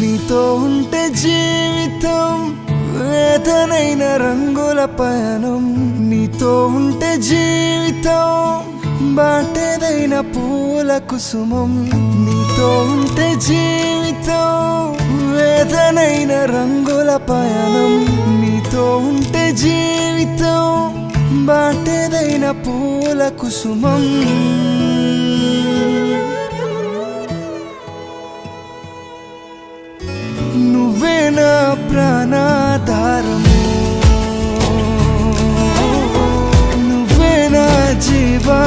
నీతో ఉంటే జీవితం వేదనైన రంగుల పయనం, నీతో ఉంటే జీవితం బాటేదైన పూల కుసుమం, నీతో ఉంటే జీవితం వేదనైన రంగుల పయనం, నీతో ఉంటే జీవితం బాటేదైన పూల కుసుమం. నువ్వే నా ప్రాణాధారము, నువ్వే నా జీవా